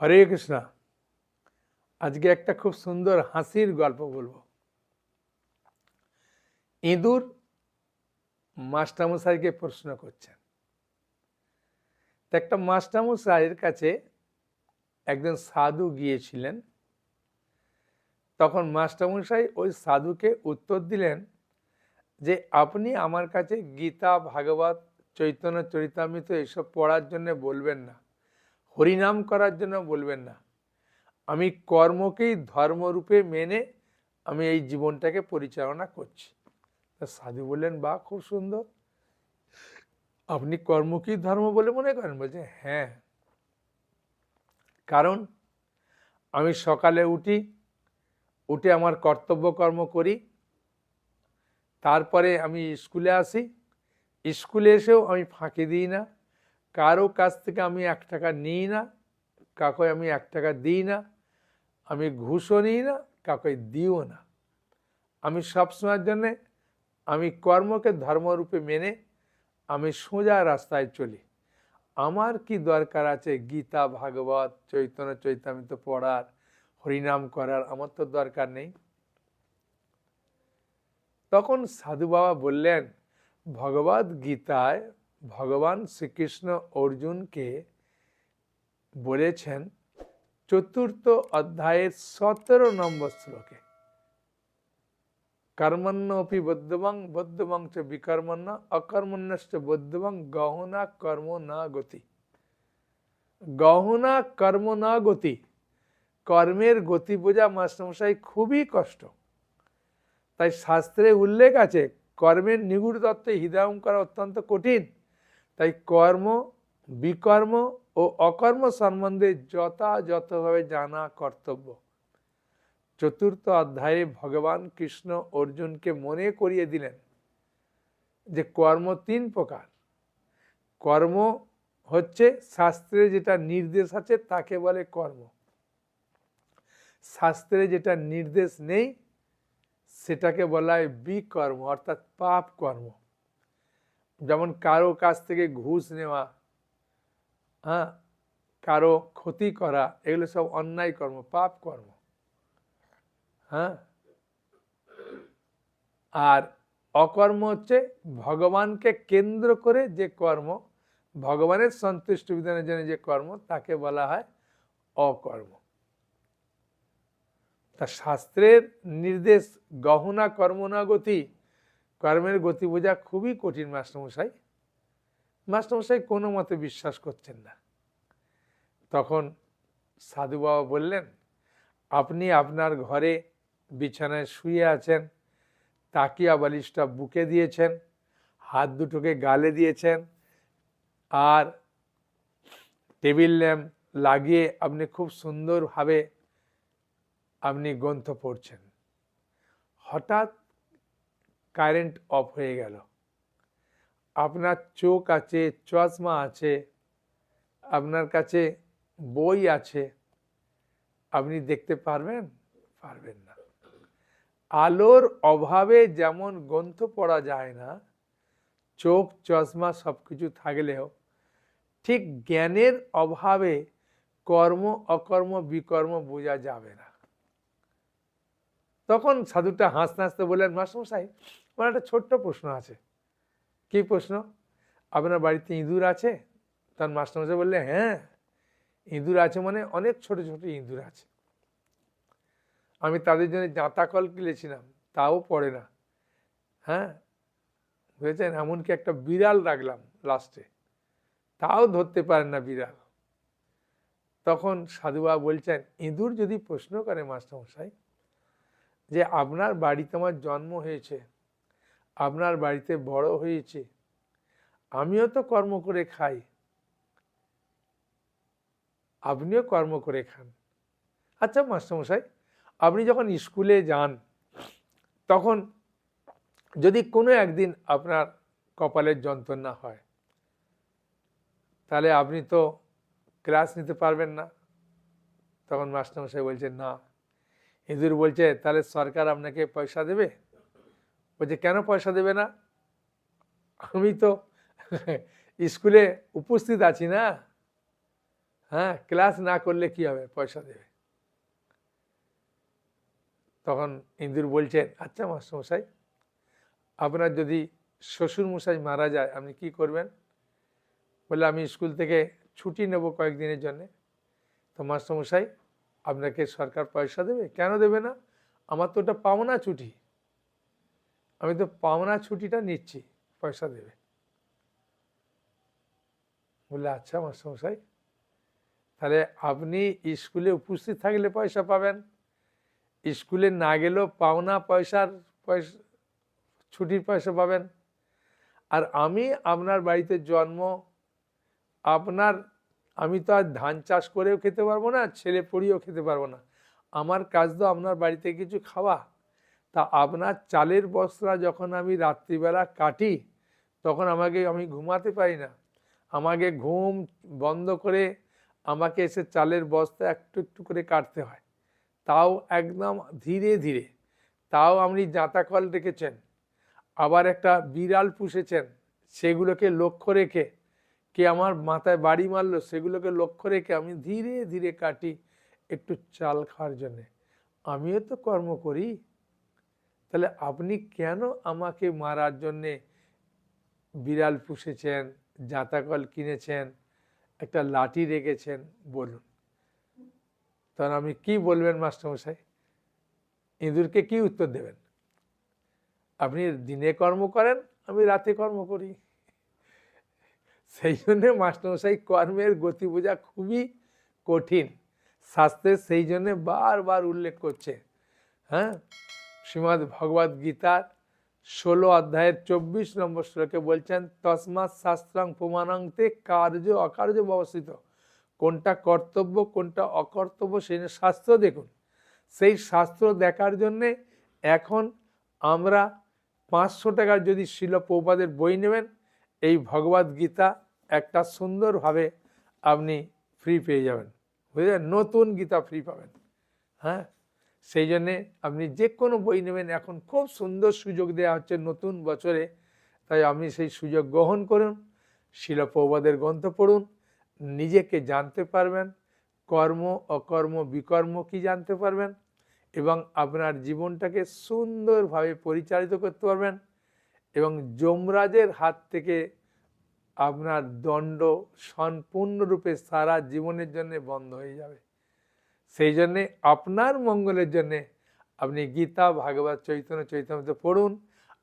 হরে কৃষ্ণ। আজকে একটা খুব সুন্দর হাসির গল্প বলবো। ইঁদুর মাস্টারমশাইকে প্রশ্ন করছেন। একটা মাস্টারমশাইয়ের কাছে একজন সাধু গিয়েছিলেন। তখন মাস্টারমশাই ওই সাধুকে উত্তর দিলেন যে আপনি আমার কাছে গীতা, ভাগবত, চৈতন্য চরিতামৃত এসব পড়ার জন্য বলবেন না, হরিনাম করার জন্য বলবেন না। আমি কর্মকেই ধর্মরূপে মেনে আমি এই জীবনটাকে পরিচালনা করছি। সাধু বললেন, বাহ, খুব সুন্দর, আপনি কর্মকেই ধর্ম বলে মনে করেন? বলছে, হ্যাঁ, কারণ আমি সকালে উঠে আমার কর্তব্য কর্ম করি, তারপরে আমি স্কুলে আসি, স্কুলে এসেও আমি ফাঁকি দিই না, কারো কাছ থেকে আমি 1 টাকা নিই না, কাউকে আমি 1 টাকা দিই না, আমি ঘুষও নিই না, কাউকে দিও না। আমি সবসময়ের জন্যে আমি কর্মকে ধর্মরূপে মেনে আমি সোজা রাস্তায় চলি। আমার কি দরকার আছে গীতা, ভাগবত, চৈতন্য চৈতামৃত পড়ার, হরিনাম করার? আমার তো দরকার নেই। তখন সাধু বাবা বললেন, ভগবদ গীতায় ভগবান শ্রীকৃষ্ণ অর্জুনকে বলেছেন 4th অধ্যায়ের 17 নম্বর শ্লোকে, কর্মণ্যপি বদ্ধবং চ বিকর্মণ্য অকর্মণ্যশ্চ বদ্ধবং গহনা কর্ম না গতি। গহনা কর্ম না গতি, কর্মের গতি বোঝা মাস্টারমশাই খুবই কষ্ট। তাই শাস্ত্রে উল্লেখ আছে কর্মের নিগুড় তত্ত্বে হৃদয়ম করা অত্যন্ত কঠিন। তাই কর্ম, বিকর্ম ও অকর্ম সম্বন্ধে যথাযথভাবে জানা কর্তব্য। 4th অধ্যায়ে ভগবান কৃষ্ণ অর্জুনকে মনে করিয়ে দিলেন যে কর্ম 3 প্রকার। কর্ম হচ্ছে শাস্ত্রে যেটা নির্দেশ আছে তাকে বলে কর্ম। শাস্ত্রে যেটা নির্দেশ নেই সেটাকে বলা হয় বিকর্ম, অর্থাৎ পাপ কর্ম। যেমন কারো কাছ থেকে ঘুষ নেওয়া, কারো ক্ষতি করা, এগুলো সব অন্যায় কর্ম, পাপ কর্ম। আর অকর্ম হচ্ছে ভগবানকে কেন্দ্র করে যে কর্ম, ভগবানের সন্তুষ্ট বিধানের জন্য যে কর্ম, তাকে বলা হয় অকর্ম। তা শাস্ত্রের নির্দেশ গহনা কর্ম না গতি, কর্মের গতি বোঝা খুবই কঠিন। মাস্টারমশাই কোনো মতে বিশ্বাস করছেন না। তখন সাধু বাবা বললেন, আপনি আপনার ঘরে বিছানায় শুয়ে আছেন, তাকিয়া বালিশটা বুকে দিয়েছেন, হাত দুটোকে গালে দিয়েছেন, আর টেবিল ল্যাম্প লাগিয়ে আপনি খুব সুন্দরভাবে আপনি গ্রন্থ পড়ছেন। হঠাৎ কারেন্ট অফ হয়ে গেল। আপনার চোখ আছে, চশমা আছে, আপনার কাছে বই আছে, আপনি দেখতে পারবেন? পারবেন না। আলোর অভাবে যেমন গ্রন্থ পড়া যায় না, চোখ, চশমা সবকিছু থাকলেও ঠিক জ্ঞানের অভাবে কর্ম, অকর্ম, বিকর্ম বোঝা যাবে না। তখন সাধুটা হাসতে হাসতে বললেন, মাস্টারমশাই, আমার একটা ছোট্ট প্রশ্ন আছে। কি প্রশ্ন? আপনার বাড়িতে ইঁদুর আছে? তার মাস্টারমশাই বললে, হ্যাঁ, ইঁদুর আছে, মানে অনেক ছোট ছোট ইঁদুর আছে। আমি তাদের জন্য জাঁতা কল কিনেছিলাম, তাও পড়ে না। বুঝেছেন? এমনকি একটা বিড়াল রাখলাম লাস্টে, তাও ধরতে পারেন না বিড়াল। তখন সাধুবাবা বলছেন, ইঁদুর যদি প্রশ্ন করে মাস্টারমশাই যে আপনার বাড়িতে আমার জন্ম হয়েছে, আপনার বাড়িতে বড় হয়েছে, আমিও তো কর্ম করে খাই, আপনিও কর্ম করে খান। আচ্ছা মাস্টারমশাই, আপনি যখন স্কুলে যান তখন যদি কোনো একদিন আপনার কপালের যন্ত্রণা হয়, তাহলে আপনি তো ক্লাস নিতে পারবেন না। তখন মাস্টারমশাই বলছে, না। ইঁদুর বলছে, তাহলে সরকার আপনাকে পয়সা দেবে? বলছে, কেন পয়সা দেবে না? আমি তো স্কুলে উপস্থিত আছি না। হ্যাঁ, ক্লাস না করলে কি হবে, পয়সা দেবে। তখন ইন্দুর বলছেন, আচ্ছা মাস্টারমশাই, আপনার যদি শ্বশুরমশাই মারা যায় আপনি কি করবেন? বলে, আমি স্কুল থেকে ছুটি নেব কয়েকদিনের জন্যে। তো মাস্টারমশাই, আপনাকে সরকার পয়সা দেবে? কেন দেবে না? আমার তো ওটা পাওনা ছুটি, আমি তো পাওনা ছুটিটা নিচ্ছি, পয়সা দেবে। বললে, আচ্ছা মাস্টারমশাই, তাহলে আপনি স্কুলে উপস্থিত থাকলে পয়সা পাবেন, স্কুলে না গেলেও পাওনা পয়সা ছুটির পয়সা পাবেন। আর আমি আপনার বাড়িতে জন্ম, আমি তো আর ধান চাষ করেও খেতে পারবো না, ছেলে পড়িয়েও খেতে পারবো না, আমার কাজ তো আপনার বাড়িতে কিছু খাওয়া। তা আপনার চালের বস্তা যখন আমি রাত্রিবেলা কাটি, তখন আমি ঘুমাতে পারি না, আমাকে ঘুম বন্ধ করে আমাকে এসে চালের বস্তা একটু একটু করে কাটতে হয়, তাও একদম ধীরে ধীরে। তাও আপনি জাঁতাকল রেখেছেন, আবার একটা বিড়াল পুষেছেন, সেগুলোকে লক্ষ্য রেখে, কে আমার মাথায় বাড়ি মারলো সেগুলোকে লক্ষ্য রেখে আমি ধীরে ধীরে কাটি একটু চাল খাওয়ার জন্যে। আমিও তো কর্ম করি, তাহলে আপনি কেন আমাকে মারার জন্যে বিড়াল পুষেছেন, জাঁতাকল কিনেছেন, একটা লাঠি রেখেছেন, বলুন। তখন আপনি কি বলবেন মাস্টারমশাই? ইঁদুরকে কি উত্তর দেবেন? আপনি দিনে কর্ম করেন, আমি রাতে কর্ম করি। সেই জন্যে মাস্টারমশাই কর্মের গতি বোঝা খুবই কঠিন, শাস্ত্রে সেই জন্যে বারবার উল্লেখ করছে। হ্যাঁ, শ্রীমদ্ ভগবদ গীতার 16 অধ্যায়ের 24 নম্বর শ্লোকে বলছেন, তসমাৎ শাস্ত্রাং প্রমাণান্তে কার্য অকার্য ব্যবস্থিত। কোনটা কর্তব্য কোনটা অকর্তব্য সেই শাস্ত্র দেখুন। সেই শাস্ত্র দেখার জন্যে এখন আমরা 500 টাকার যদি শিল প্রভুপাদের বই নেবেন, এই ভগবদ গীতা একটা সুন্দরভাবে আপনি ফ্রি পেয়ে যাবেন, বুঝলেন? নতুন গীতা ফ্রি পাবেন। হ্যাঁ, সেই জন্যে আপনি যে কোনো বই নেবেন, এখন খুব সুন্দর সুযোগ দেওয়া হচ্ছে নতুন বছরে, তাই আপনি সেই সুযোগ গ্রহণ করুন, শিল প্রভুপাদের গ্রন্থ পড়ুন, নিজেকে জানতে পারবেন, কর্ম অকর্ম বিকর্ম কি জানতে পারবেন, এবং আপনার জীবনটাকে সুন্দরভাবে পরিচালিত করতে পারবেন, এবং যমরাজের হাত থেকে আপনার দণ্ড সম্পূর্ণরূপে সারা জীবনের জন্য বন্ধ হয়ে যাবে। সেই জন্যে আপনার মঙ্গলের জন্যে আপনি গীতা ভাগবত চৈতন্য পড়ুন,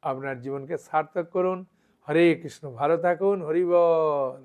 আপনার জীবনকে সার্থক করুন। হরে কৃষ্ণ, ভালো থাকুন, হরি বল।